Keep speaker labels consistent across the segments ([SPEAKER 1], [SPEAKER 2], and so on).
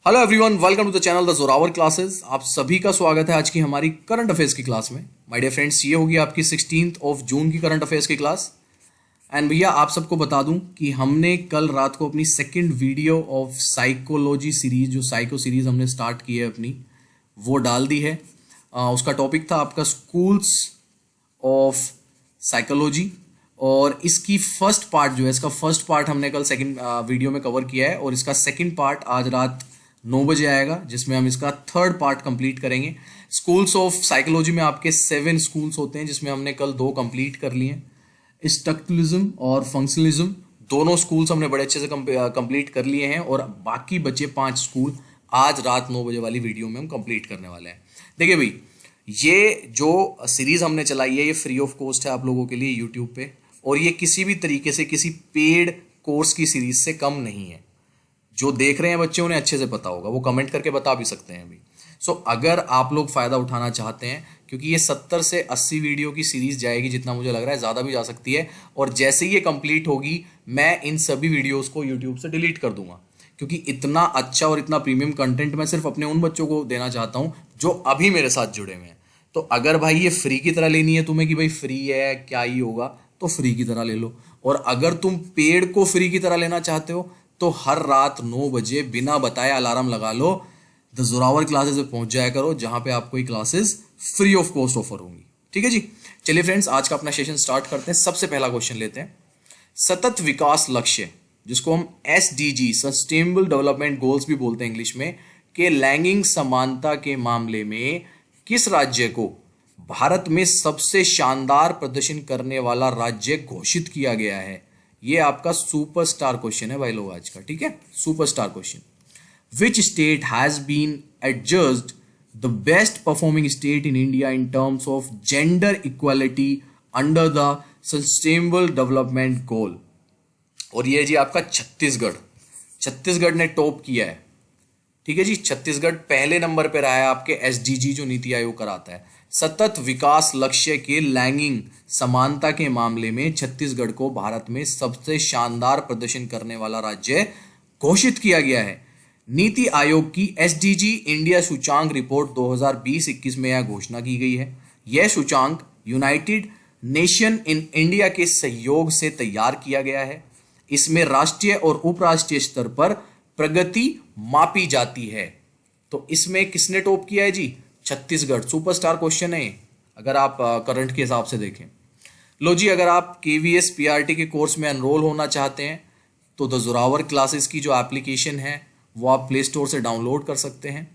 [SPEAKER 1] Hello everyone, welcome to the channel the Zorawar classes. आप सभी का स्वागत है आज की हमारी करंट अफेयर्स की क्लास में। माय डियर फ्रेंड्स, ये होगी आपकी 16 जून की करंट अफेयर्स की क्लास। एंड भैया आप सबको बता दूं कि हमने कल रात को अपनी second video of psychology series, जो साइको सीरीज हमने स्टार्ट की है अपनी, वो डाल दी है। उसका टॉपिक था आपका स्कूल्स ऑफ साइकोलॉजी, और इसकी फर्स्ट पार्ट जो है, इसका फर्स्ट पार्ट हमने कल सेकंड वीडियो में कवर किया है, और इसका सेकंड पार्ट आज रात 9 बजे आएगा, जिसमें हम इसका थर्ड पार्ट कंप्लीट करेंगे। स्कूल्स ऑफ साइकोलॉजी में आपके 7 स्कूल्स होते हैं, जिसमें हमने कल 2 कंप्लीट कर लिए हैं। स्ट्रक्चरलिज्म और फंक्शनलिज्म दोनों स्कूल्स हमने बड़े अच्छे से कंप्लीट कर लिए हैं, और बाकी बचे 5 स्कूल आज रात 9 बजे वाली वीडियो में हम कंप्लीट करने वाले हैं। देखिए भाई, ये जो सीरीज हमने चलाई है ये फ्री ऑफ कॉस्ट है आप लोगों के लिए यूट्यूब पे, और ये किसी भी तरीके से किसी पेड कोर्स की सीरीज से कम नहीं है। जो देख रहे हैं बच्चे उन्हें अच्छे से पता होगा, वो कमेंट करके बता भी सकते हैं अभी। सो अगर आप लोग फायदा उठाना चाहते हैं, क्योंकि ये 70 से 80 वीडियो की सीरीज जाएगी, जितना मुझे लग रहा है ज़्यादा भी जा सकती है, और जैसे ही ये कंप्लीट होगी मैं इन सभी वीडियोस को यूट्यूब से डिलीट कर दूंगा, क्योंकि इतना अच्छा और इतना प्रीमियम कंटेंट मैं सिर्फ अपने उन बच्चों को देना चाहता हूँ जो अभी मेरे साथ जुड़े हुए हैं। तो अगर भाई ये फ्री की तरह लेनी है तुम्हें, कि भाई फ्री है क्या ही होगा, तो फ्री की तरह ले लो। और अगर तुम पेड को फ्री की तरह लेना चाहते हो तो हर रात 9 बजे बिना बताए अलार्म लगा लो, द जोरावर क्लासेस में पहुंच जाया करो, जहां पे आपको ये classes free of cost offer होंगी। ठीक है जी, चलिए फ्रेंड्स, आज का अपना सेशन स्टार्ट करते हैं। सबसे पहला क्वेश्चन लेते हैं। सतत विकास लक्ष्य, जिसको हम SDG सस्टेनेबल डेवलपमेंट गोल्स भी बोलते हैं इंग्लिश में, के लैंगिक समानता के मामले में किस राज्य को भारत में सबसे शानदार प्रदर्शन करने वाला राज्य घोषित किया गया है? ये आपका सुपरस्टार क्वेश्चन है भाई लोग आज का। ठीक है, superstar question. Which state has been adjusted the best performing state in India in terms of gender equality under the sustainable development goal? और ये जी आपका छत्तीसगढ़। छत्तीसगढ़ ने टॉप किया है। ठीक है जी, छत्तीसगढ़ पहले नंबर पे रहा है आपके SDG जो नीति आयोग कराता है। सतत विकास लक्ष्य के लैंगिक समानता के मामले में छत्तीसगढ़ को भारत में सबसे शानदार प्रदर्शन करने वाला राज्य घोषित किया गया है। नीति आयोग की SDG इंडिया सूचांक रिपोर्ट 2020-21 में यह घोषणा की गई है। यह सूचांक यूनाइटेड नेशन इन इंडिया के सहयोग से तैयार किया गया है। इसमें राष्ट्रीय और उपराष्ट्रीय स्तर पर प्रगति मापी जाती है। तो इसमें किसने टॉप किया है जी? छत्तीसगढ़। सुपरस्टार क्वेश्चन है अगर आप करंट के हिसाब से देखें। लो जी, अगर आप KVS PRT के कोर्स में एनरोल होना चाहते हैं तो द जोरावर क्लासेस की जो एप्लीकेशन है वो आप प्ले स्टोर से डाउनलोड कर सकते हैं।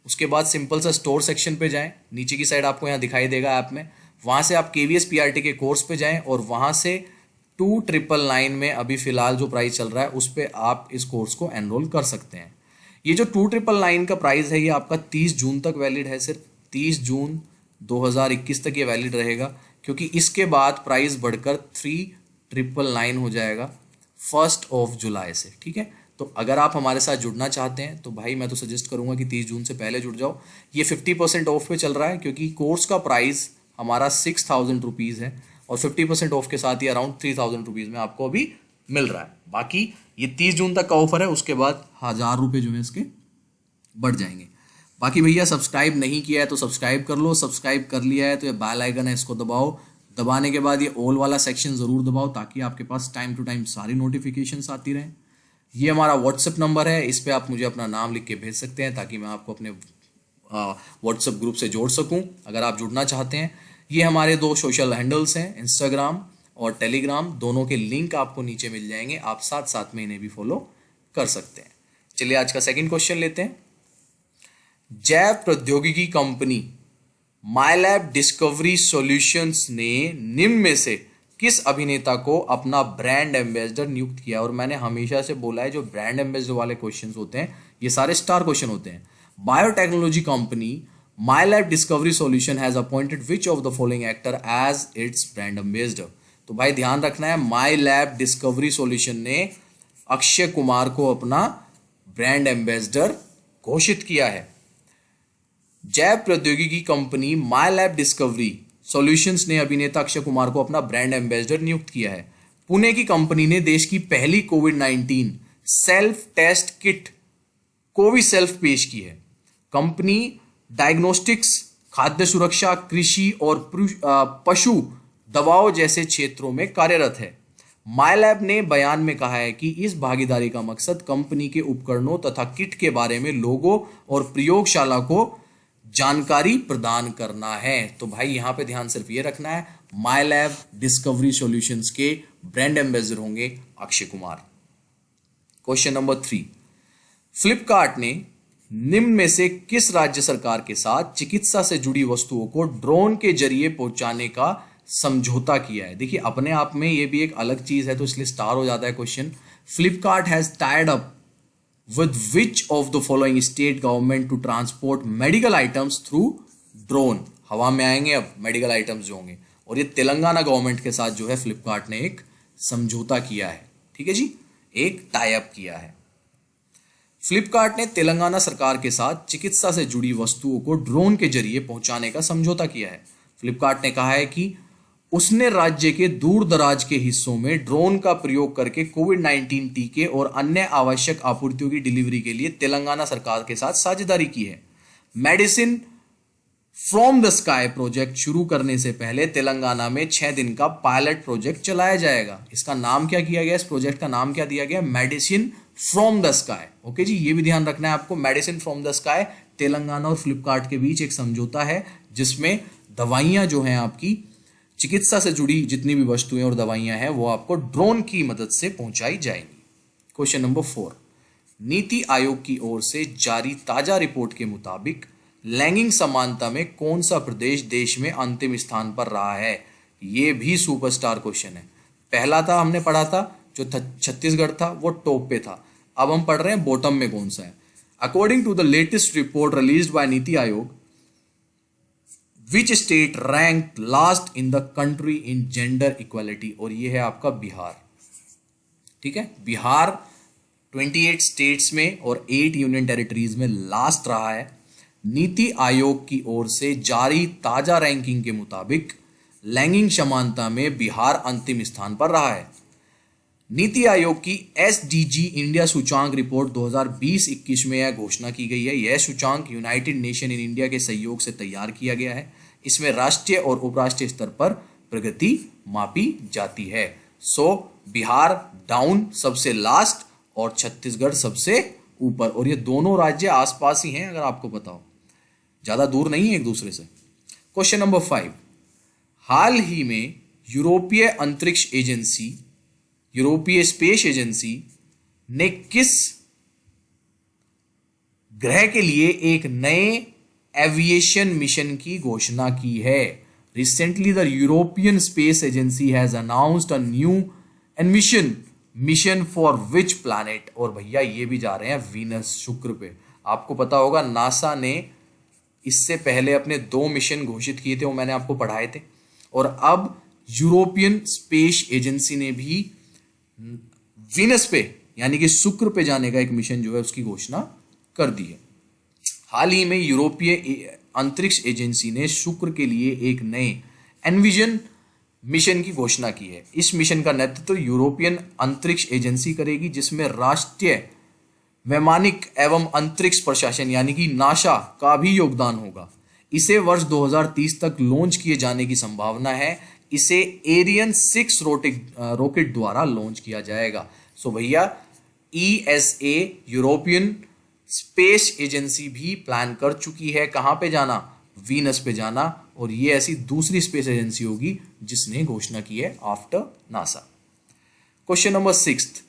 [SPEAKER 1] उसके बाद सिंपल सा स्टोर सेक्शन पे जाएं, नीचे की साइड आपको यहाँ दिखाई देगा ऐप में, वहाँ से आप KVS PRT के कोर्स पे जाएं, और वहाँ से 2999 में अभी फिलहाल जो प्राइस चल रहा है उस पर आप इस कोर्स को एनरोल कर सकते हैं। ये जो 2999 का प्राइस है ये आपका 30 जून तक वैलिड है, सिर्फ 30 जून 2021 तक ये वैलिड रहेगा, क्योंकि इसके बाद प्राइस बढ़कर 3999 हो जाएगा 1 जुलाई से। ठीक है, तो अगर आप हमारे साथ जुड़ना चाहते हैं तो भाई मैं तो सजेस्ट करूंगा कि 30 जून से पहले जुड़ जाओ। ये 50% ऑफ पे चल रहा है, क्योंकि कोर्स का प्राइस हमारा 6000 रुपीज़ है, और 50% ऑफ के साथ ही अराउंड 3000 रुपीज़ में आपको अभी मिल रहा है। बाकी ये 30 जून तक का ऑफर है, उसके बाद 1000 रुपये जो है इसके बढ़ जाएंगे। बाकी भैया सब्सक्राइब नहीं किया है तो सब्सक्राइब कर लो, सब्सक्राइब कर लिया है तो ये बेल आइकन है, इसको दबाओ। दबाने के बाद ये ऑल वाला सेक्शन ज़रूर दबाओ, ताकि आपके पास टाइम टू टाइम सारी नोटिफिकेशंस आती रहें। ये हमारा व्हाट्सएप नंबर है, इस पर आप मुझे अपना नाम लिख के भेज सकते हैं, ताकि मैं आपको अपने व्हाट्सएप ग्रुप से जोड़ सकूँ अगर आप जुड़ना चाहते हैं। ये हमारे 2 सोशल हैंडल्स हैं, इंस्टाग्राम और टेलीग्राम, दोनों के लिंक आपको नीचे मिल जाएंगे, आप साथ साथ में इन्हें भी फॉलो कर सकते हैं। चलिए आज का सेकंड क्वेश्चन लेते हैं। जैव प्रौद्योगिकी कंपनी माइलैब डिस्कवरी सॉल्यूशंस ने निम्न में से किस अभिनेता को अपना ब्रांड एम्बेसडर नियुक्त किया? और मैंने हमेशा से बोला है, जो ब्रांड एम्बेसडर वाले क्वेश्चंस होते हैं ये सारे स्टार क्वेश्चन होते हैं। Biotechnology company Mylab discovery solution has appointed which of the following actor as its brand ambassador? तो भाई ध्यान रखना है, माइलैब डिस्कवरी सॉल्यूशन ने अक्षय कुमार को अपना ब्रांड एम्बेसडर घोषित किया है। जैव प्रौद्योगिकी कंपनी माइलैब डिस्कवरी सॉल्यूशंस ने अभिनेता अक्षय कुमार को अपना ब्रांड एम्बेसडर नियुक्त किया है। पुणे की कंपनी ने देश की पहली कोविड-19 सेल्फ टेस्ट किट कोविसेल्फ पेश की है। कंपनी डायग्नोस्टिक्स, खाद्य सुरक्षा, कृषि और पशु दवाओं जैसे क्षेत्रों में कार्यरत है। माइलैब ने बयान में कहा है कि इस भागीदारी का मकसद कंपनी के उपकरणों तथा किट के बारे में लोगों और प्रयोगशाला को जानकारी प्रदान करना है। तो भाई यहां पे ध्यान सिर्फ ये रखना है, माइलैब डिस्कवरी सॉल्यूशंस के ब्रांड एम्बेसडर होंगे अक्षय कुमार। क्वेश्चन नंबर 3, फ्लिपकार्ट ने निम्न में से किस राज्य सरकार के साथ चिकित्सा से जुड़ी वस्तुओं को ड्रोन के जरिए पहुंचाने का समझौता किया है? देखिए अपने आप में ये भी एक अलग चीज है, तो इसलिए स्टार हो जाता है question. Flipkart has tied up with which of the following state government to transport medical items through drone? हवा में आएंगे अब मेडिकल आइटम्स जो होंगे, और ये तेलंगाना गवर्नमेंट के साथ जो है फ्लिपकार्ट ने एक समझौता किया है। ठीक है जी, एक टाई अप किया है। फ्लिपकार्ट ने तेलंगाना सरकार के साथ चिकित्सा से जुड़ी वस्तुओं को ड्रोन के जरिए पहुंचाने का समझौता किया है। फ्लिपकार्ट ने कहा है कि उसने राज्य के दूर दराज के हिस्सों में ड्रोन का प्रयोग करके कोविड-19 टीके और अन्य आवश्यक आपूर्तियों की डिलीवरी के लिए तेलंगाना सरकार के साथ साझेदारी की है। Medicine from the sky project शुरू करने से पहले तेलंगाना में 6 दिन का पायलट प्रोजेक्ट चलाया जाएगा। इसका नाम क्या किया गया? इस प्रोजेक्ट का नाम क्या दिया गया? Medicine from the sky. Okay जी, ये भी ध्यान रखना है आपको। Medicine from the sky Telangana और फ्लिपकार्ट के बीच एक समझौता है जिसमें दवाइयां जो हैं आपकी चिकित्सा से जुड़ी जितनी भी वस्तुएं और दवाइयां हैं वो आपको ड्रोन की मदद से पहुंचाई जाएंगी। क्वेश्चन नंबर 4, नीति आयोग की ओर से जारी ताजा रिपोर्ट के मुताबिक लैंगिक समानता में कौन सा प्रदेश देश में अंतिम स्थान पर रहा है? ये भी सुपरस्टार क्वेश्चन है। पहला था हमने पढ़ा था जो छत्तीसगढ़ था वो टॉप पे था, अब हम पढ़ रहे हैं बॉटम में कौन सा है। According to the latest report released by NITI Aayog, which state rank last in the country in gender equality? और ये है आपका बिहार। ठीक है, बिहार 28 स्टेट्स में और 8 यूनियन टेरिटरीज में लास्ट रहा है। नीति आयोग की ओर से जारी ताजा रैंकिंग के मुताबिक लैंगिक समानता में बिहार अंतिम स्थान पर रहा है। नीति आयोग की एसडीजी इंडिया सूचांक रिपोर्ट 2020-21 में यह घोषणा की गई है। यह सूचांक यूनाइटेड नेशन इन इंडिया के सहयोग से तैयार किया गया है। इसमें राष्ट्रीय और उपराष्ट्रीय स्तर पर प्रगति मापी जाती है। सो बिहार डाउन सबसे लास्ट और छत्तीसगढ़ सबसे ऊपर, और ये दोनों राज्य आसपास ही हैं अगर आपको पता हो, ज्यादा दूर नहीं है एक दूसरे से। क्वेश्चन नंबर 5, हाल ही में यूरोपीय अंतरिक्ष एजेंसी यूरोपीय स्पेस एजेंसी ने किस ग्रह के लिए एक नए एविएशन मिशन की घोषणा की है? Recently the European space agency has announced a new mission for which planet? और भैया ये भी जा रहे हैं वीनस, शुक्र पे। आपको पता होगा नासा ने इससे पहले अपने 2 मिशन घोषित किए थे, वो मैंने आपको पढ़ाए थे, और अब यूरोपियन स्पेस एजेंसी ने भी वीनस पे यानी कि शुक्र पे जाने का एक मिशन जो है उसकी घोषणा कर दी है। हाल ही में यूरोपीय अंतरिक्ष एजेंसी ने शुक्र के लिए एक नए एनविजन मिशन की घोषणा की है। इस मिशन का नेतृत्व यूरोपियन अंतरिक्ष एजेंसी करेगी, जिसमें राष्ट्रीय वैमानिक एवं अंतरिक्ष प्रशासन यानी कि नासा का भी योगदान होगा। इसे वर्ष 2030 तक लॉन्च किए जाने की संभावना है। इसे एरियन 6 रॉकेट द्वारा लॉन्च किया जाएगा। सो भैया ESA यूरोपियन स्पेस एजेंसी भी प्लान कर चुकी है कहां पे जाना? वीनस पे जाना, और ये ऐसी दूसरी स्पेस एजेंसी होगी जिसने घोषणा की है आफ्टर नासा। क्वेश्चन नंबर 6,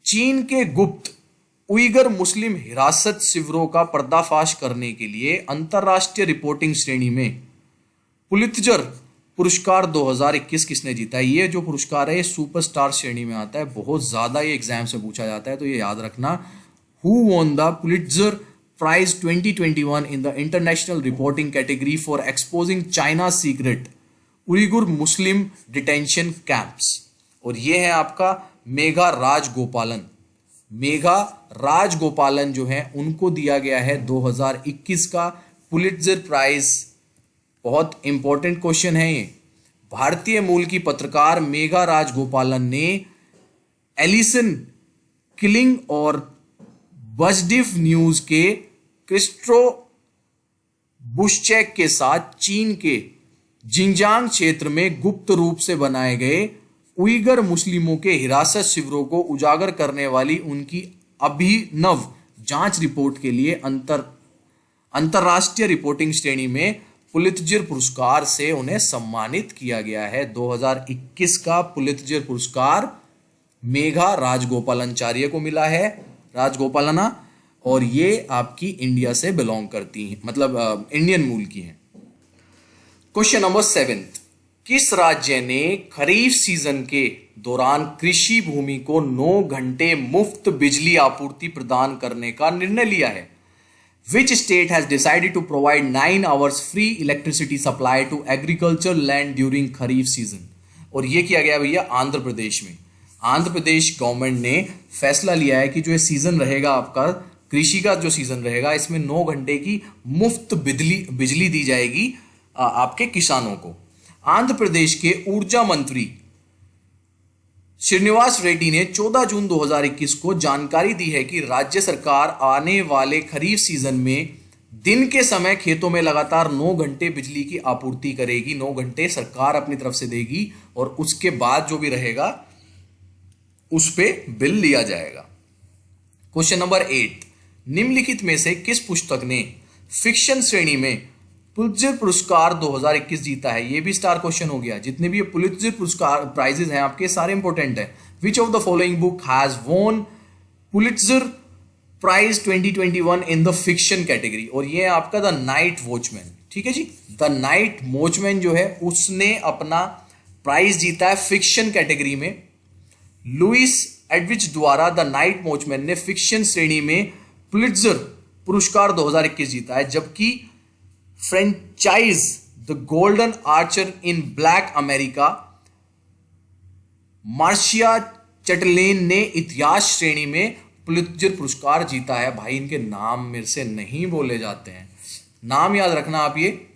[SPEAKER 1] चीन के गुप्त उइगर मुस्लिम हिरासत शिविरों का पर्दाफाश करने के लिए अंतरराष्ट्रीय रिपोर्टिंग श्रेणी में पुलित्जर पुरस्कार 2021 किसने जीता है? ये जो पुरस्कार है ये सुपरस्टार श्रेणी में आता है, बहुत ज्यादा ये एग्जाम से पूछा जाता है, तो ये याद रखना। Who won the Pulitzer prize 2021 in the international reporting category for exposing China secret Uighur Muslim detention camps? और ये है आपका मेघा राजगोपालन। मेघा राजगोपालन जो है उनको दिया गया है 2021 का पुलित्जर प्राइज। बहुत इंपॉर्टेंट क्वेश्चन है ये। भारतीय मूल की पत्रकार मेघा राजगोपालन ने एलिसन किलिंग और बजडिफ न्यूज के क्रिस्टो बुशचेक के साथ चीन के जिंगजांग क्षेत्र में गुप्त रूप से बनाए गए उइगर मुस्लिमों के हिरासत शिविरों को उजागर करने वाली उनकी अभिनव जांच रिपोर्ट के लिए अंतरराष्ट्रीय रिपोर्टिंग श्रेणी में पुलित्जर पुरस्कार से उन्हें सम्मानित किया गया है। 2021 का पुलित्जर पुरस्कार मेघा राजगोपालाचार्य को मिला है, राजगोपालना, और ये आपकी इंडिया से बिलोंग करती हैं, मतलब इंडियन मूल की हैं। क्वेश्चन नंबर 7, किस राज्य ने खरीफ सीजन के दौरान कृषि भूमि को 9 घंटे मुफ्त बिजली आपूर्ति प्रदान करने का निर्णय लिया है? Which state has decided to provide 9 hours free electricity supply to agriculture land during kharif season? और ये किया गया भैया आंध्र प्रदेश में। आंध्र प्रदेश गवर्नमेंट ने फैसला लिया है कि जो ये सीजन रहेगा आपका कृषि का जो सीजन रहेगा, इसमें 9 घंटे की मुफ्त बिजली दी जाएगी आपके किसानों को। आंध्र प्रदेश के ऊर्जा मंत्री श्रीनिवास रेड्डी ने 14 जून 2021 को जानकारी दी है कि राज्य सरकार आने वाले खरीफ सीजन में दिन के समय खेतों में लगातार 9 घंटे बिजली की आपूर्ति करेगी। 9 घंटे सरकार अपनी तरफ से देगी और उसके बाद जो भी रहेगा उस पे बिल लिया जाएगा। क्वेश्चन नंबर 8, निम्नलिखित में से किस पुस्तक ने फिक्शन श्रेणी में पुलित्जर पुरस्कार 2021 जीता है? ये भी स्टार क्वेश्चन हो गया। जितने भी ये पुलित्जर पुरस्कार प्राइजेस हैं आपके सारे इंपॉर्टेंट है। Which of the following book has won Pulitzer prize 2021 in the fiction category? और ये आपका द नाइट वॉचमैन, ठीक है जी। द नाइट वॉचमैन जो है उसने अपना प्राइज जीता है फिक्शन कैटेगरी में। लुइस एडविच द्वारा द नाइट वॉचमैन ने फिक्शन श्रेणी में पुलित्जर पुरस्कार 2021 जीता है, जबकि franchise the golden archer in black America Marcia Chatelain ने इतिहास श्रेणी में पुलित्जर पुरस्कार जीता है। भाई इनके नाम मेरे से नहीं बोले जाते हैं, नाम याद रखना आप। ये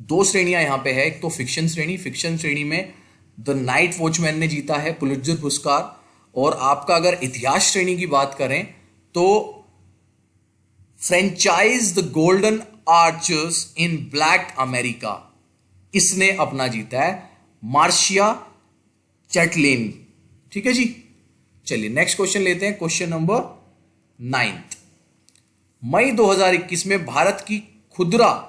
[SPEAKER 1] 2 श्रेणियां यहां पे है, एक तो फिक्शन श्रेणी में द नाइट वॉचमैन ने जीता है पुलित्जर पुरस्कार, और आपका अगर इतिहास श्रेणी की बात करें तो franchise the golden archers in black America, इसने अपना जीता है मार्शिया चैटलेन, ठीक है जी। चलिए नेक्स्ट क्वेश्चन लेते हैं, क्वेश्चन नंबर 9। मई 2021 में भारत की खुदरा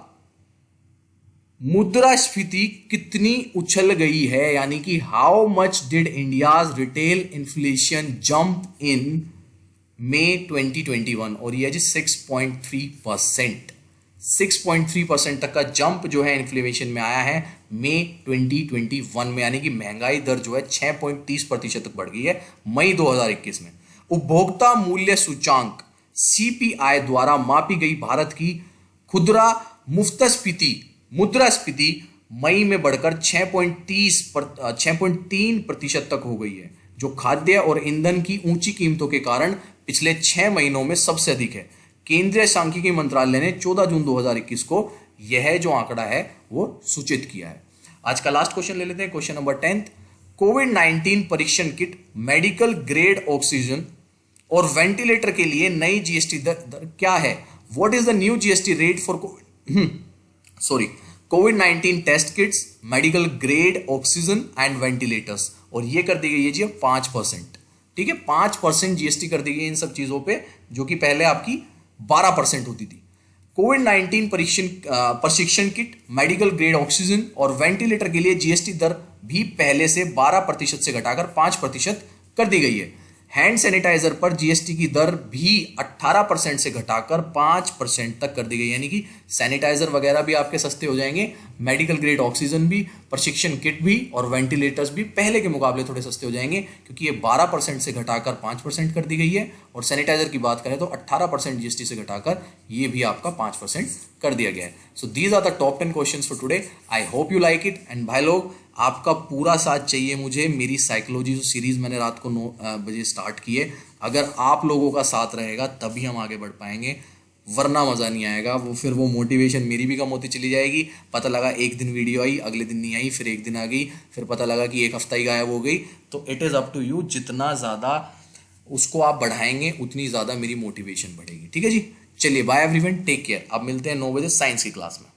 [SPEAKER 1] मुद्रास्फीति कितनी उछल गई है? यानी कि how much did India's retail inflation jump in May 2021? और ये जी 6.3%। 6.3% तक का जंप जो है इन्फ्लेशन में आया है मई 2021 में, यानी कि महंगाई दर जो है 6.30% तक बढ़ गई है मई 2021 में। उपभोक्ता मूल्य सूचांक CPI द्वारा मापी गई भारत की खुदरा मुद्रास्फीति मई में बढ़कर 6.3% तक हो गई है, जो खाद्य और ईंधन की ऊंची कीमतों के कारण पिछले 6 महीनों में सबसे अधिक है। केंद्रीय सांख्यिकी मंत्रालय ने 14 जून 2021 को यह जो आंकड़ा है वो सूचित किया है। आज का लास्ट क्वेश्चन ले लेते हैं, क्वेश्चन नंबर 10। कोविड-19 परीक्षण किट, मेडिकल ग्रेड ऑक्सीजन और वेंटिलेटर के लिए नई जीएसटी दर क्या है? What is the new GST rate for कोविड-19 test kits, medical grade oxygen and ventilators? और ये कर दी गई है जी 5%, ठीक है। 5% जीएसटी कर दी गई इन सब चीजों पे, जो कि पहले आपकी 12% होती थी। कोविड-19 प्रशिक्षण किट, मेडिकल ग्रेड ऑक्सीजन और वेंटिलेटर के लिए जीएसटी दर भी पहले से 12% से घटाकर 5% कर दी गई है। हैंड सैनिटाइजर पर जीएसटी की दर भी 18% से घटाकर 5% तक कर दी गई, यानी कि सैनिटाइजर वगैरह भी आपके सस्ते हो जाएंगे, मेडिकल ग्रेड ऑक्सीजन भी, प्रशिक्षण किट भी और वेंटिलेटर्स भी पहले के मुकाबले थोड़े सस्ते हो जाएंगे, क्योंकि ये 12% से घटाकर 5% कर दी गई है। और सैनिटाइजर की बात करें तो 18% जीएसटी से घटाकर ये भी आपका 5% कर दिया गया है। So these are the top 10 questions for today. I hope you like it. And भाई लोग, आपका पूरा साथ चाहिए मुझे। मेरी साइकोलॉजी जो सीरीज मैंने रात को 9 बजे स्टार्ट की है, अगर आप लोगों का साथ रहेगा तभी हम आगे बढ़ पाएंगे, वरना मज़ा नहीं आएगा। फिर वो मोटिवेशन मेरी भी कम होती चली जाएगी। पता लगा एक दिन वीडियो आई, अगले दिन नहीं आई, फिर एक दिन आ गई, फिर पता लगा कि एक हफ्ता ही गायब हो गई। तो it is up to you, जितना ज़्यादा उसको आप बढ़ाएंगे उतनी ज़्यादा मेरी मोटिवेशन बढ़ेगी। ठीक है जी, चलिए बाय एवरीवन, टेक केयर। अब मिलते हैं 9 बजे साइंस की क्लास में।